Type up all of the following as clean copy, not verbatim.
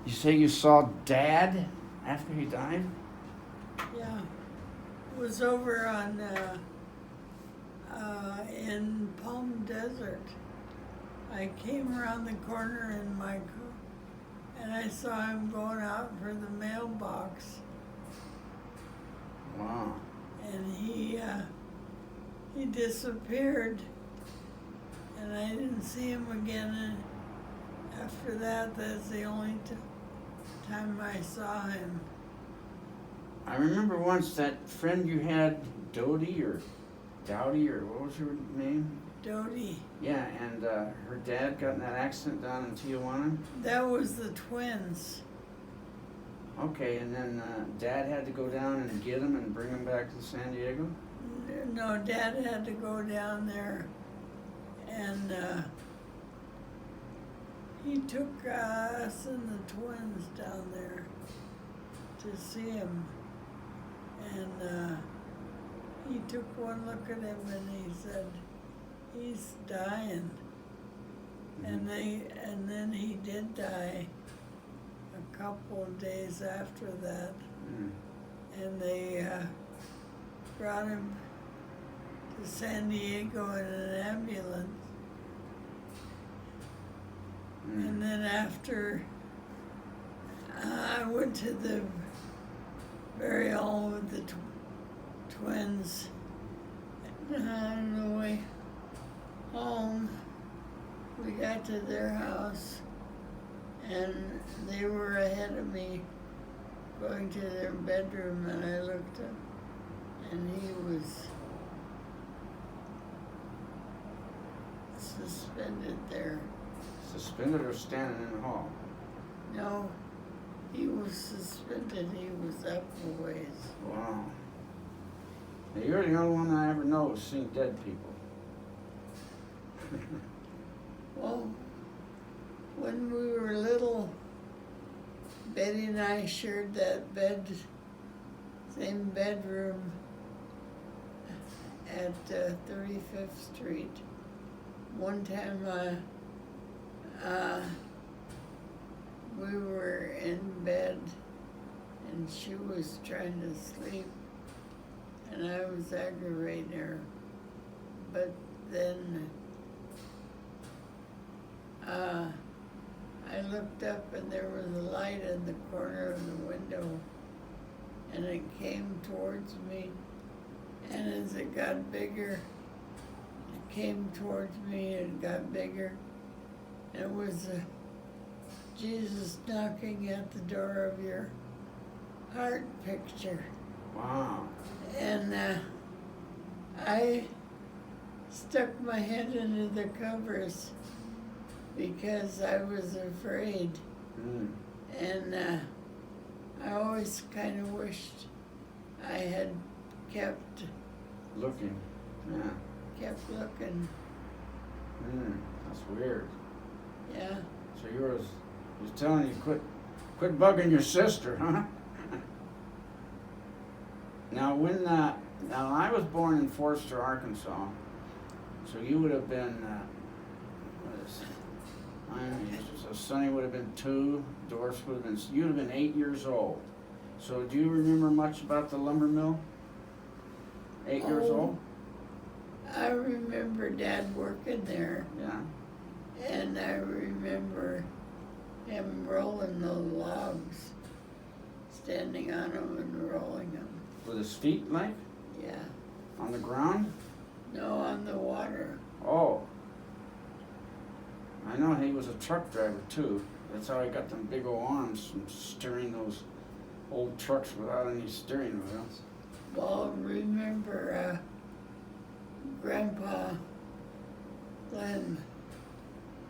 You say you saw Dad after he died? Yeah. It was over on in Palm Desert. I came around the corner in my car and I saw him going out for the mailbox. Wow. And he disappeared, and I didn't see him again. And after that, that's the only time I saw him. I remember once that friend you had, Dodie or Dowdy or what was her name? Dodie. Yeah, and her dad got in that accident down in Tijuana. That was the twins. Okay, and then Dad had to go down and get him and bring him back to San Diego? No, Dad had to go down there, and he took us and the twins down there to see him. And he took one look at him and he said, "He's dying." Mm-hmm. And then he did die a couple of days after that. Mm. And they brought him to San Diego in an ambulance. Mm. And then after I went to the burial with the twins, and on the way home, we got to their house, and they were ahead of me going to their bedroom, and I looked up, and he was suspended there. Suspended or standing in the hall? No, he was suspended. He was up a ways. Wow. Now, you're the only one I ever know who's seen dead people. Well, when we were little, Betty and I shared that same bedroom at 35th Street. One time we were in bed and she was trying to sleep and I was aggravating her. But then I looked up and there was a light in the corner of the window and it came towards me, and as it got bigger, it came towards me and got bigger. It was Jesus knocking at the door of your heart picture. Wow. And I stuck my head into the covers because I was afraid. Mm. And I always kind of wished I had kept Looking. Yeah. looking. Mm. That's weird. Yeah. So he was telling you quit bugging your sister, huh? Now now I was born in Forster, Arkansas, so you would have been what is it? So Sonny would have been 2, Doris would have been, you'd have been 8 years old. So do you remember much about the lumber mill? 8 years old? I remember Dad working there, Yeah. and I remember him rolling the logs, standing on them and rolling them. With his feet, like? Yeah. On the ground? No, on the water. Oh. I know he was a truck driver too. That's how he got them big old arms from steering those old trucks without any steering wheels. Well, remember Grandpa Glenn,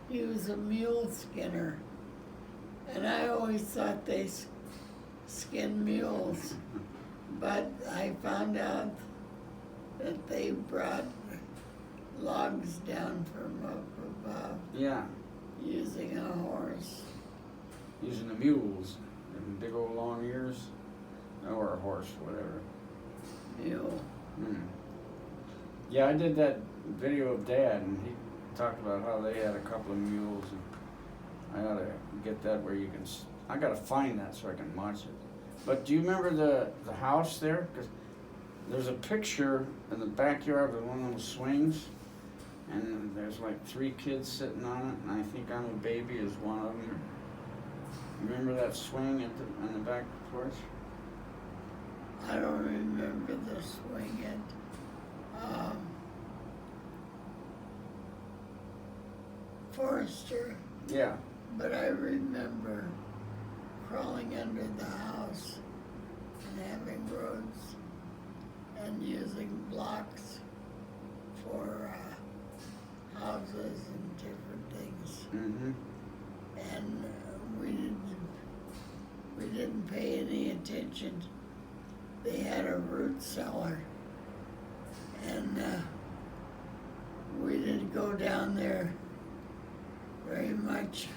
he was a mule skinner. And I always thought they skinned mules. But I found out that they brought logs down from up above Yeah, using a horse. using the mules and big old long ears, or a horse, whatever. Mule. Yeah, I did that video of Dad, and he talked about how they had a couple of mules. And I oughta get that where you can, I gotta find that so I can watch it. But do you remember the house there? 'Cause there's a picture in the backyard with one of those swings, and there's like 3 kids sitting on it, and I think I'm a Baby is one of them. Remember that swing on the back porch? I don't remember the swing it. Forester, Yeah. but I remember crawling under the house and having roads and using blocks for houses and different things. Mm-hmm. And we didn't pay any attention. They had a root cellar, and we didn't go down there very much.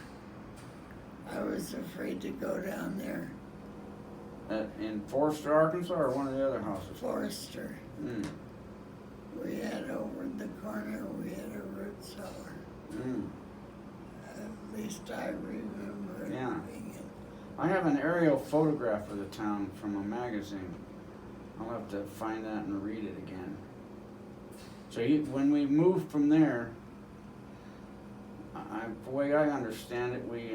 I was afraid to go down there. In Forester, Arkansas, or one of the other houses? Forester. Mm. We had over in the corner, we had a root cellar. Mm. At least I remember it Yeah. being it. I have an aerial photograph of the town from a magazine. I'll have to find that and read it again. So when we moved from there, the way I understand it, we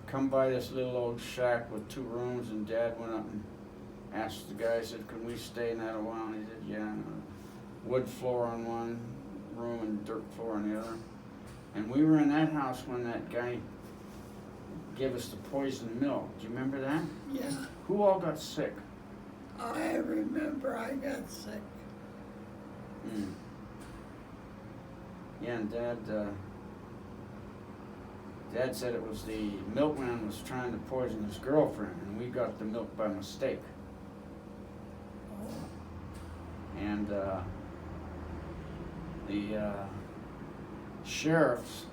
come by this little old shack with 2 rooms, and Dad went up and asked the guy, said, "Can we stay in that a while?" And he said, "Yeah." And wood floor on one room and dirt floor on the other. And we were in that house when that guy gave us the poison milk. Do you remember that? Yeah, Who all got sick? I remember I got sick. Mm. Yeah, and Dad said it was the milkman was trying to poison his girlfriend, and we got the milk by mistake. Oh, And the sheriff's,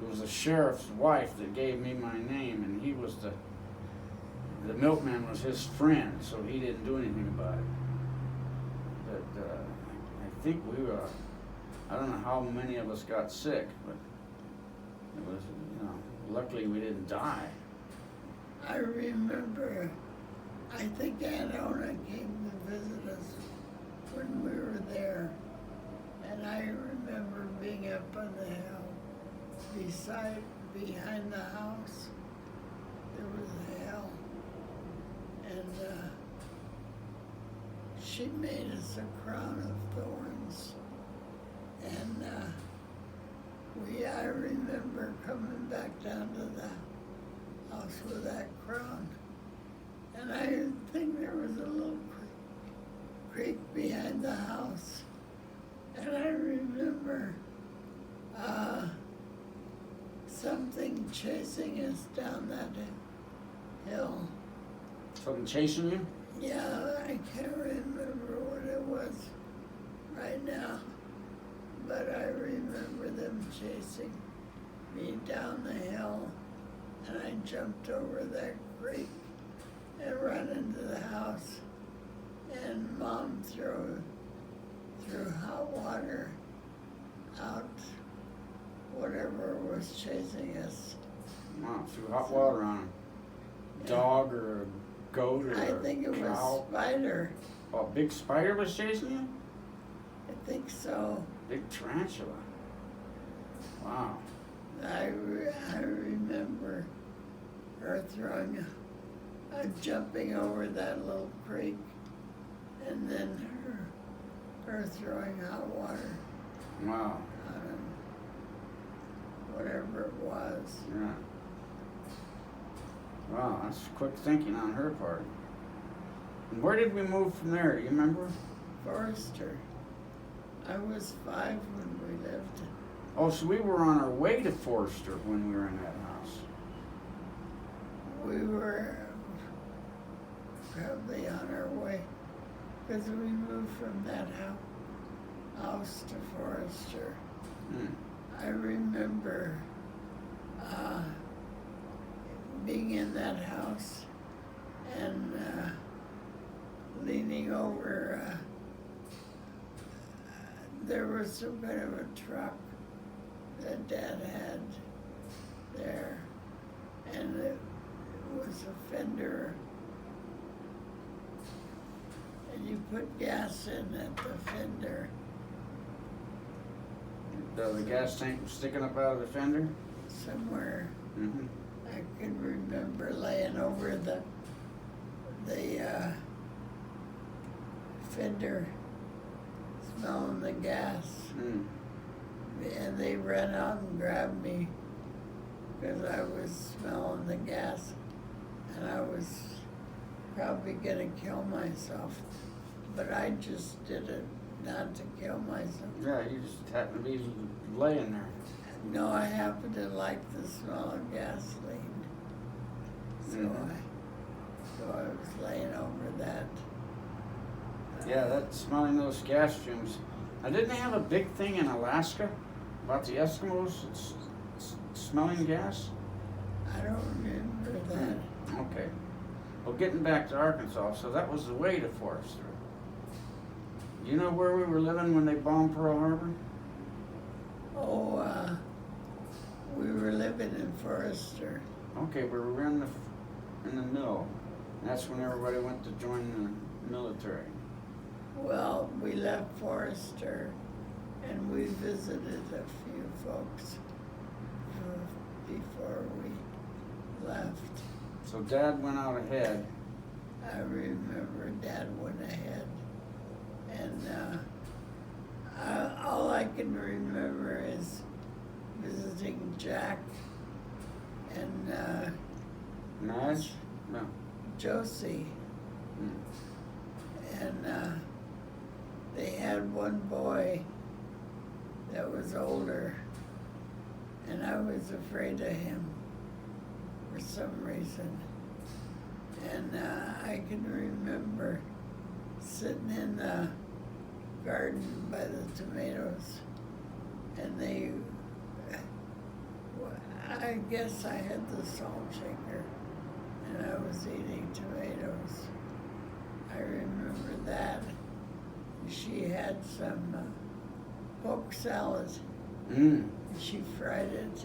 it was the sheriff's wife that gave me my name, and he was the milkman was his friend, so he didn't do anything about it. But I think we were, I don't know how many of us got sick, but it was, luckily we didn't die. I remember, I think Aunt Ona came to visit us when we were there. And I remember being up on the hill behind the house. There was a hill. And she made us a crown of thorns. And I remember coming back down to the house with that crown. And I think there was a little creek behind the house. And I remember something chasing us down that hill. Something chasing you? Yeah, I can't remember what it was right now, but I remember them chasing me down the hill, and I jumped over that creek and ran into the house, and Mom threw hot water out whatever was chasing us. Wow, threw hot water on a dog or a goat or I a think it was cow. spider. Oh, a big spider was chasing you? I think so. Big tarantula. Wow. I remember her jumping over that little creek, and then her throwing hot water Wow. on whatever it was. Yeah. Wow, that's quick thinking on her part. And where did we move from there? Do you remember? Forester. I was 5 when we lived. Oh, so we were on our way to Forester when we were in that house. We were probably on our way, because we moved from that house to Forester. Hmm. I remember being in that house and leaning over. There was some kind of a truck that Dad had, there, and it was a fender, and you put gas in at the fender. The gas tank was sticking up out of the fender? Somewhere. Mm-hmm. I can remember laying over the fender, smelling the gas, and they ran out and grabbed me because I was smelling the gas, and I was probably gonna kill myself, but I just did it not to kill myself. Yeah, you just happened to be laying there. No, I happen to like the smell of gasoline. So I was laying over that. Yeah, that smelling those gas fumes. I didn't have a big thing in Alaska about the Eskimos smelling gas. I don't remember that. Okay. Well, getting back to Arkansas, so that was the way to Forester. You know where we were living when they bombed Pearl Harbor? Oh, we were living in Forester. Okay, we were in the mill. And that's when everybody went to join the military. Well, we left Forester and we visited a few folks before we left. So Dad went out ahead. I remember Dad went ahead, and all I can remember is visiting Jack and Madge? No. Josie, and they had one boy that was older, and I was afraid of him for some reason. And I can remember sitting in the garden by the tomatoes, and I guess I had the salt shaker, and I was eating tomatoes. I remember that. She had some poke salad. She fried it.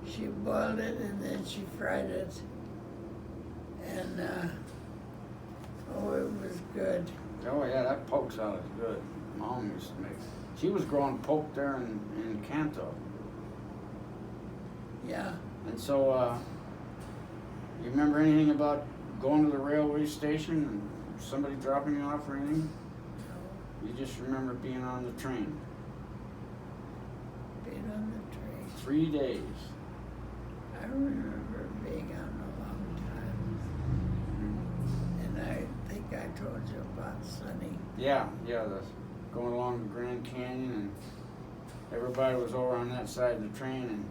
She boiled it and then she fried it. And, oh, it was good. Oh yeah, that poke salad's good. Mom used to make. She was growing poke there in Canto. Yeah. And so, you remember anything about going to the railway station and somebody dropping you off or anything? You just remember being on the train. Being on the train. 3 days. I remember being on a long time. And I think I told you about Sonny. Yeah, going along the Grand Canyon, and everybody was over on that side of the train, and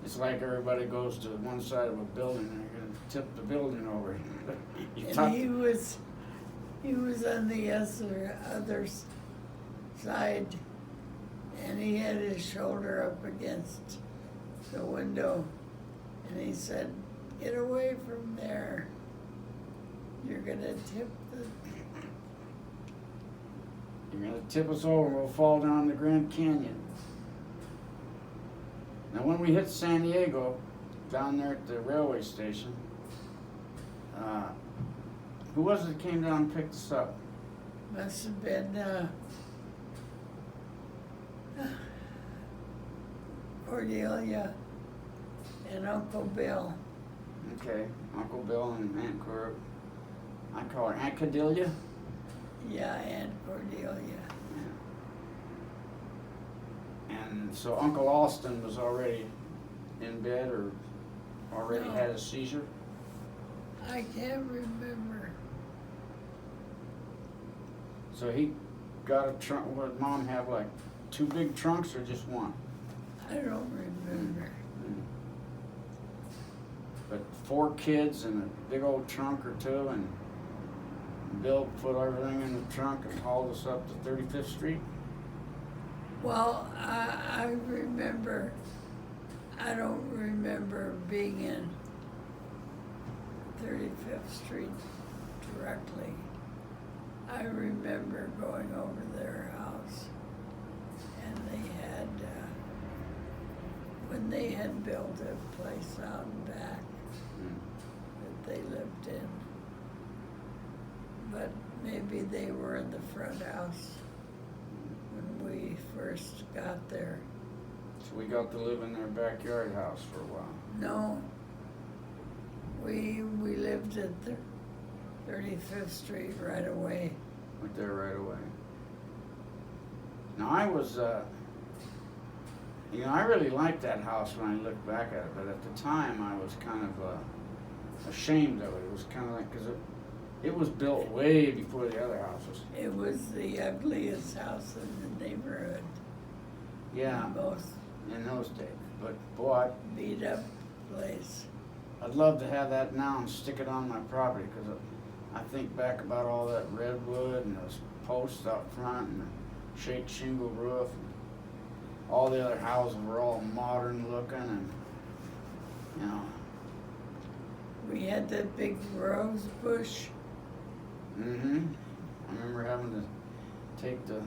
it's like everybody goes to one side of a building and they're gonna tip the building over. And he was on the other side, and he had his shoulder up against the window, and he said, "Get away from there. You're gonna tip You're gonna tip us over and we'll fall down the Grand Canyon." Now when we hit San Diego, down there at the railway station, who was it that came down and picked us up? Must have been Cordelia and Uncle Bill. Okay, Uncle Bill and Aunt Cor. I call her Aunt Cordelia. Yeah, Aunt Cordelia. Yeah. And so Uncle Alston was already in bed or already No. had a seizure. I can't remember. So he got a trunk. What did Mom have, like 2 big trunks or just one? I don't remember. But 4 kids and a big old trunk or 2, and Bill put everything in the trunk and hauled us up to 35th Street. Well, I remember, I don't remember being in 35th Street directly. I remember going over their house, and they had when they had built a place out in back Mm. that they lived in. But maybe they were in the front house when we first got there. So we got to live in their backyard house for a while. No, we lived at 35th Street right away. Went there right away. Now I was, I really liked that house when I look back at it, but at the time I was kind of ashamed of it. It was kind of like, because it was built way before the other houses. It was the ugliest house in the neighborhood. Yeah, Both in those days. But boy, beat up place. I'd love to have that now and stick it on my property, because I think back about all that redwood and those posts out front and the shake shingle roof. And all the other houses were all modern looking and, you know. We had that big rose bush. I remember having to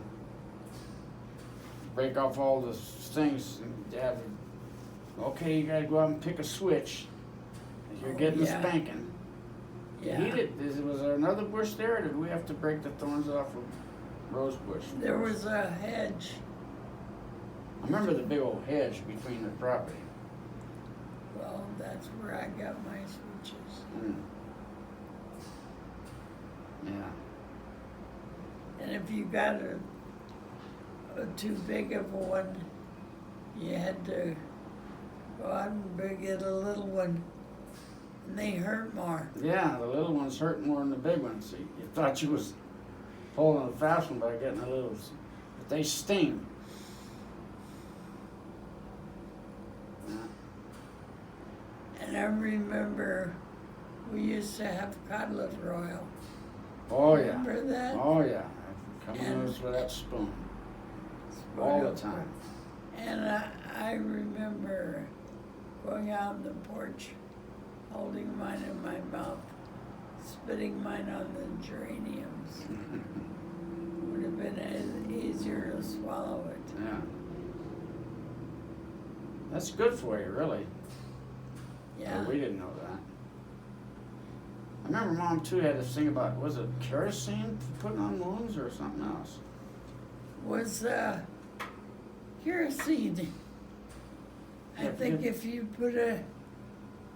break off all the things and Dad would, okay, you gotta go out and pick a switch. You're Oh, getting yeah. the spanking. Yeah. Was there another bush there, or did we have to break the thorns off of rose bush? There was a hedge. I remember the big old hedge between the property. Well, that's where I got my switches. Mm. Yeah. And if you got a too big of a one, you had to go out and get a little one, and they hurt more. Yeah, the little ones hurt more than the big ones. You thought you was pulling a fast one by getting the little, but they sting. Yeah. And I remember we used to have codlet royal. Oh yeah. Remember that? Oh yeah. Coming And- loose with that spoon all the time. And I remember going out on the porch, holding mine in my mouth, spitting mine on the geraniums. Would have been easier to swallow it. Yeah. That's good for you, really. Yeah. But we didn't know that. I remember Mom too had this thing about, was it kerosene for putting on wounds or something else? Was kerosene. I Yeah, think yeah. if you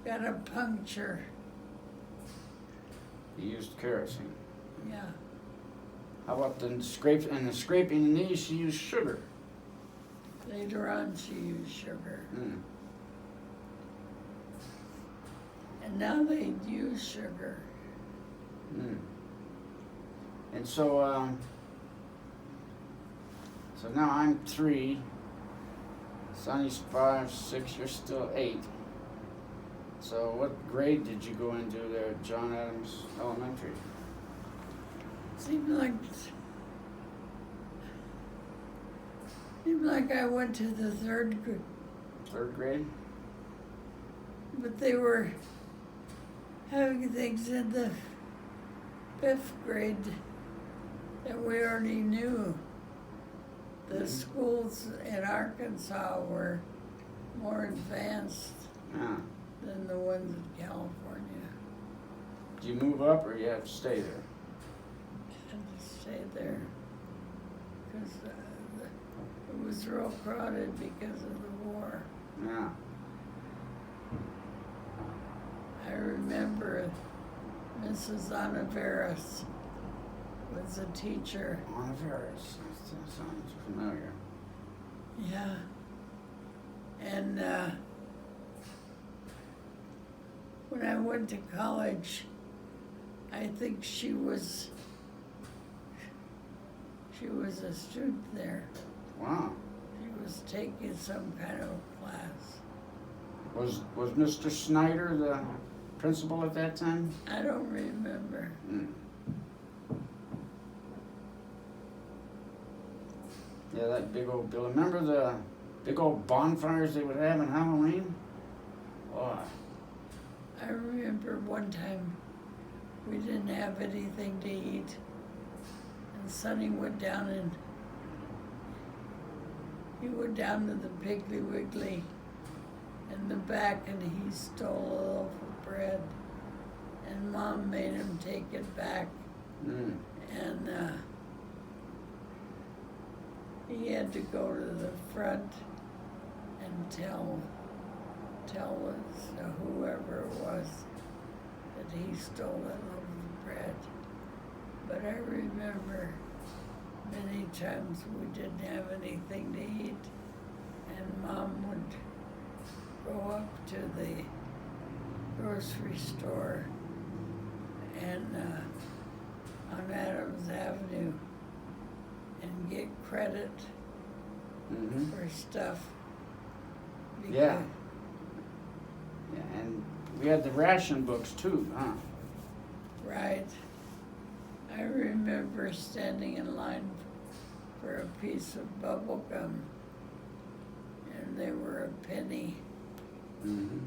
got a puncture, You used kerosene. yeah. How about the scraping the knees, she used sugar. Later on, she used sugar. Mm. And now they use sugar. Mm. And so now I'm 3, Sonny's 5, 6, you're still 8. So what grade did you go into there at John Adams Elementary? Seemed like I went to the third grade, 3rd grade? but they were having things in the 5th grade that we already knew. The schools in Arkansas were more advanced Yeah. than the ones in California. Did you move up or you have to stay there? And to stay there because it was real crowded because of the war. Yeah. I remember Mrs. Anaveras was a teacher. Anaveras. That sounds familiar. Yeah. And when I went to college, I think she was a student there. Wow. She was taking some kind of class. Was Mr. Snyder the principal at that time? I don't remember. Mm. Yeah, that big old building. Remember the big old bonfires they would have on Halloween? Oh, I remember one time we didn't have anything to eat, and Sonny went down to the Piggly Wiggly in the back, and he stole a loaf of bread, and Mom made him take it back, Mm. and he had to go to the front and tell us, whoever it was, that he stole that loaf of bread. But I remember many times we didn't have anything to eat, and Mom would go up to the grocery store and on Adams Avenue and get credit Mm-hmm. for stuff. Yeah. Yeah, and we had the ration books too, huh? Right. I remember standing in line for a piece of bubble gum, and they were a penny. Mm-hmm.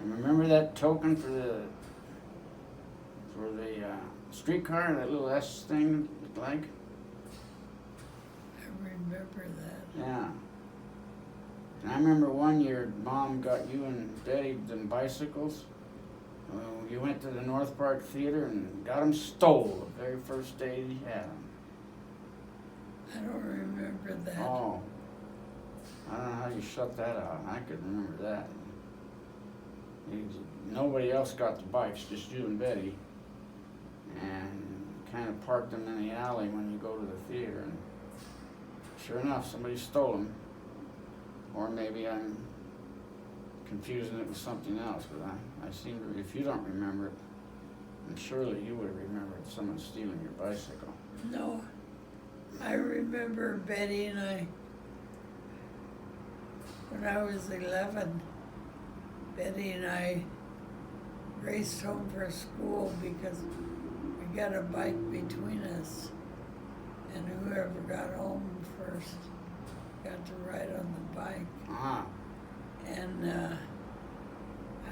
And remember that token for the streetcar, that little S thing, like? I remember that. Yeah. And I remember one year Mom got you and Betty them bicycles. You went to the North Park Theater and got them stole the very first day you had them. I don't remember that. Oh. I don't know how you shut that out. I could remember that. Nobody else got the bikes, just you and Betty. And kind of parked them in the alley when you go to the theater. And sure enough, somebody stole them. Or maybe I'm confusing it with something else, but I seem to, if you don't remember it, and surely you would have remembered someone stealing your bicycle. No. I remember Betty and I, when I was 11, Betty and I raced home from school because we got a bike between us, and whoever got home first got to ride on the bike. Uh-huh. And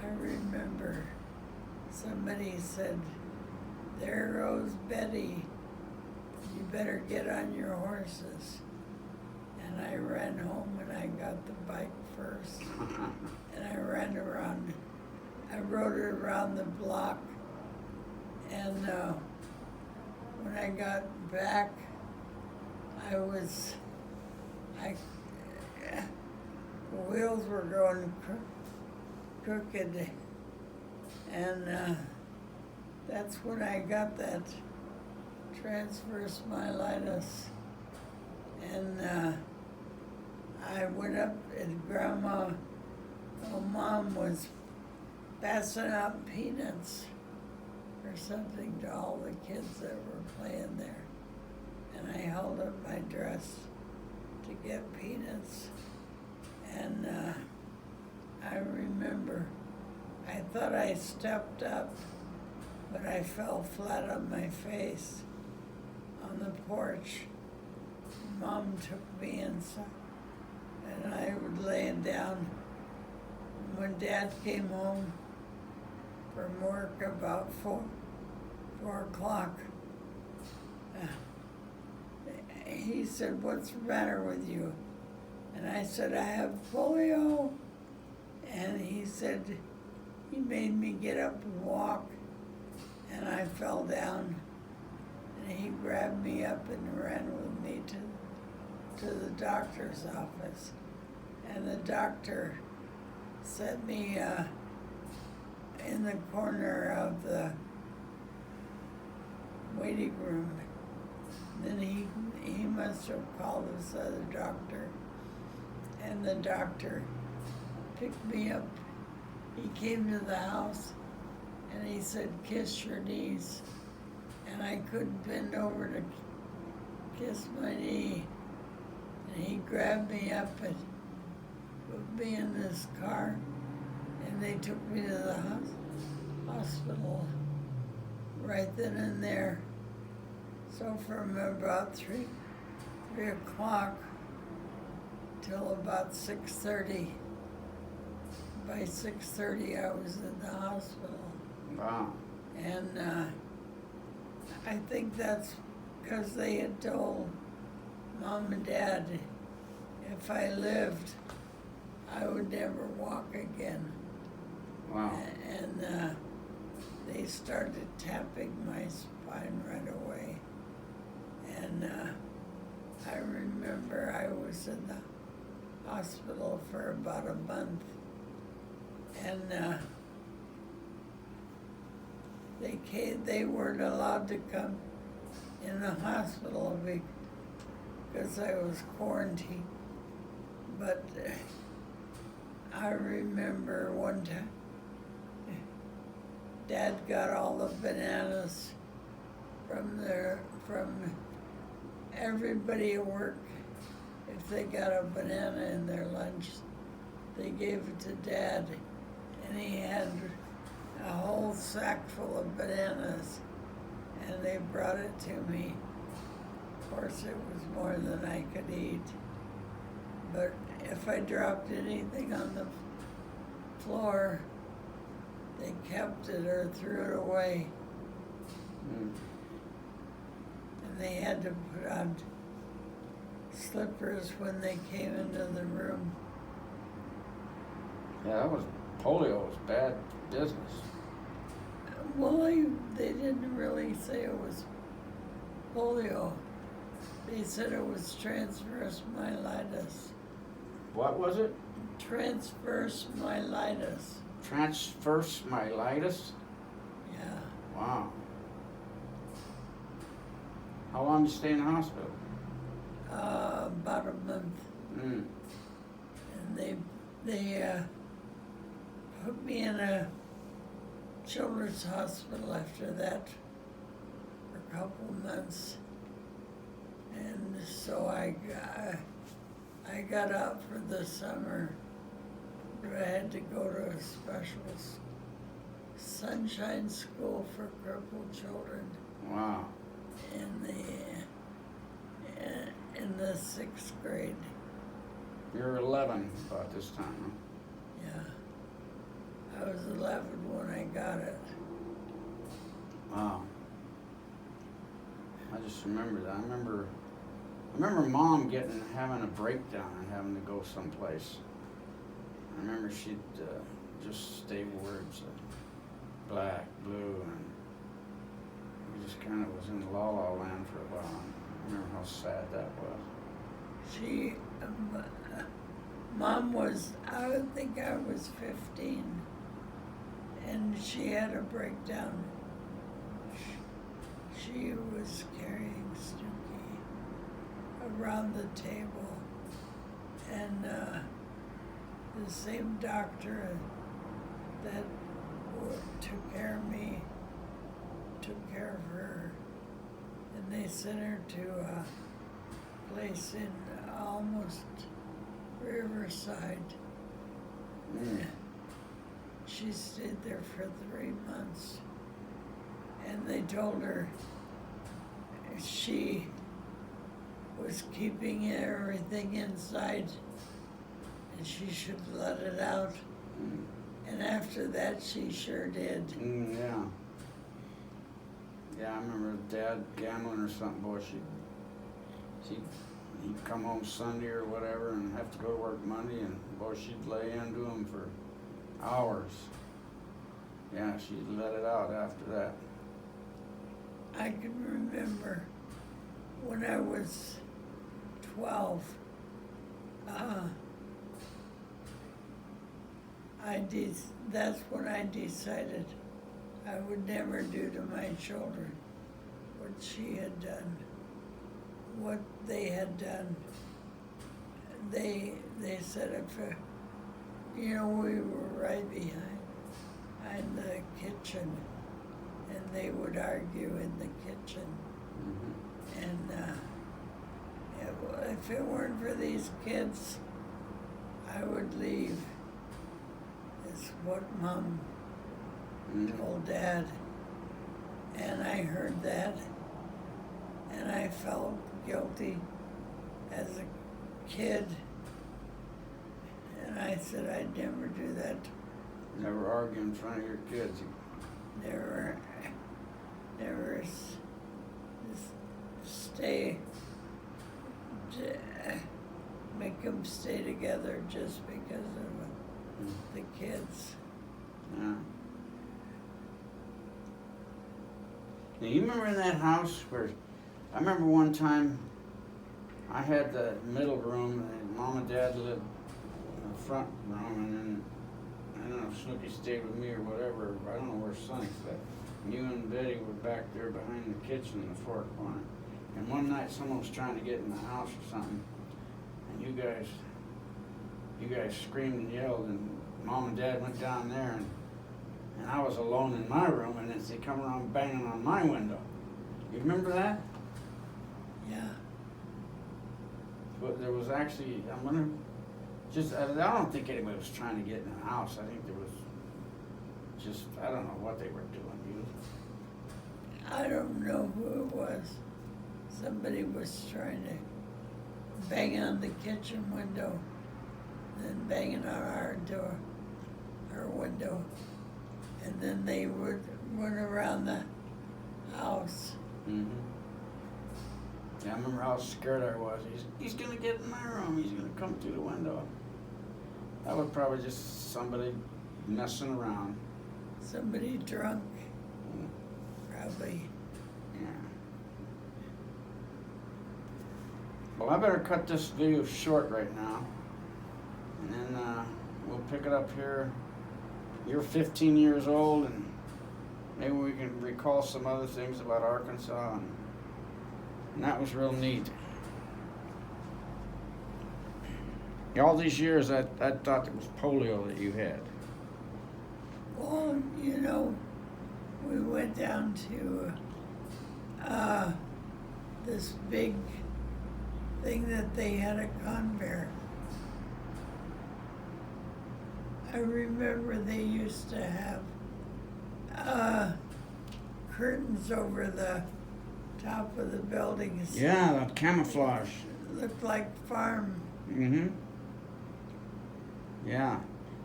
I remember somebody said, "There goes Betty, you better get on your horses." And I ran home and I got the bike first. And I ran around, I rode it around the block. And when I got back, the wheels were going crooked. And that's when I got that transverse myelitis. And I went up and Mom was passing out peanuts or something to all the kids that were playing there. And I held up my dress to get peanuts. And I remember, I thought I stepped up, but I fell flat on my face on the porch. Mom took me inside, and I was laying down. When Dad came home from work about 4 o'clock, he said, "What's the matter with you?" And I said, "I have polio." And he said, he made me get up and walk, and I fell down. And he grabbed me up and ran with me to the doctor's office. And the doctor set me in the corner of the waiting room. Then he must have called this other doctor, and the doctor picked me up. He came to the house and he said, "Kiss your knees." And I couldn't bend over to kiss my knee. And he grabbed me up and put me in this car, and they took me to the hospital right then and there. So from about 3 o'clock till about 6:30. By 6:30 I was in the hospital. Wow. And I think that's because they had told Mom and Dad if I lived, I would never walk again. Wow. And they started tapping my spine right away. And I remember I was in the hospital for about a month. And they weren't allowed to come in the hospital because I was quarantined. But I remember one time, Dad got all the bananas from everybody at work. If they got a banana in their lunch, they gave it to Dad, and he had a whole sack full of bananas, and they brought it to me. Of course, it was more than I could eat. But if I dropped anything on the floor, they kept it or threw it away. Mm. And they had to put on slippers when they came into the room. Yeah, polio was bad business. Well, they didn't really say it was polio. They said it was transverse myelitis. What was it? Transverse myelitis. Transverse myelitis? Yeah. Wow. How long did you stay in the hospital? About a month. Mm. And they put me in a children's hospital after that for a couple of months. And so I got out for the summer, but I had to go to a special sunshine school for crippled children Wow. in the 6th grade. You were 11 about this time, Yeah. I was 11 when I got it. huh? Wow. I just remember that. I remember Mom having a breakdown and having to go someplace. I remember she'd just say words like black, blue, and we just kind of was in la la land for a while. I remember how sad that was. Mom was, I think I was 15, and she had a breakdown. She was carrying Snooky around the table, and the same doctor that took care of me took care of her, and they sent her to a place in almost Riverside. Mm. She stayed there for 3 months, and they told her she was keeping everything inside and she should let it out. Mm. And after that, she sure did. Yeah. Yeah, I remember Dad gambling or something. Boy, he'd come home Sunday or whatever and have to go to work Monday, and boy, she'd lay into him for hours. Yeah, she'd let it out after that. I can remember when I was 12, that's when I decided I would never do to my children what she had done, what they had done. They said if, we were right behind the kitchen, and they would argue in the kitchen. Mm-hmm. And if it weren't for these kids, I would leave. Is what Mom told Dad. And I heard that, and I felt guilty as a kid. And I said I'd never do that. Never argue in front of your kids. Never make them stay together just because of the kids. Yeah. Now, you remember in that house where, I remember one time I had the middle room and Mom and Dad lived in the front room, and then, I don't know if Snooky stayed with me or whatever, I don't know where Sonny slept. And you and Betty were back there behind the kitchen in the far corner. And one night someone was trying to get in the house or something, and you guys screamed and yelled, and Mom and Dad went down there, and I was alone in my room, and then they come around banging on my window. You remember that? Yeah. But there was actually, I'm gonna, I don't think anybody was trying to get in the house. I think there was just, I don't know what they were doing. I don't know who it was. Somebody was trying to bang on the kitchen window, then banging on our door, our window, and then they went around the house. Mm-hmm. Yeah, I remember how scared I was. He's gonna get in my room. He's gonna come through the window. That was probably just somebody messing around. Somebody drunk, probably. Yeah. Well, I better cut this video short right now, and then we'll pick it up here. You're 15 years old, and maybe we can recall some other things about Arkansas, and that was real neat. All these years, I thought it was polio that you had. Well, you know, we went down to this big thing that they had at Convair. I remember they used to have curtains over the top of the buildings. Yeah, the camouflage. Looked like farm. Mm-hmm. Yeah.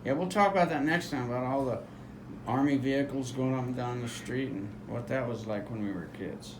Yeah, we'll talk about that next time, about all the Army vehicles going up and down the street and what that was like when we were kids.